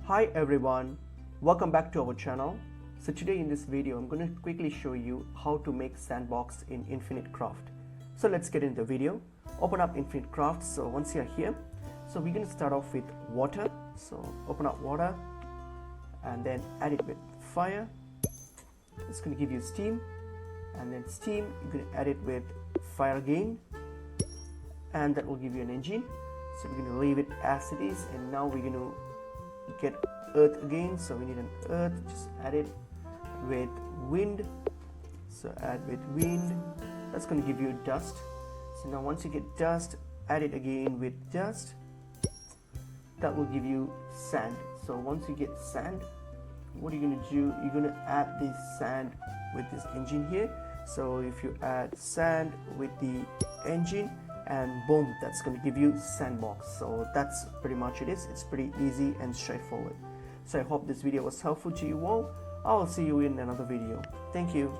Hi everyone, welcome back to our channel. So today in this video I'm going to quickly show you how to make Sandbox in Infinite Craft. So let's get into the video. Open up Infinite Craft. So once you're here, so we're going to start off with water. So open up water and then add it with fire. It's going to give you steam, and then steam you're going to add it with fire again, and that will give you an engine. So we're going to leave it as it is, and now we're going to get earth again. So we need an earth, just add it with wind. So add with wind, that's going to give you dust. So now once you get dust, add it again with dust, that will give you sand. So once you get sand, what are you going to do? You're going to add this sand with this engine here. So if you add sand with the engine, and boom, that's going to give you Sandbox. So that's pretty much it is. It's pretty easy and straightforward. So I hope this video was helpful to you all. I will see you in another video. Thank you.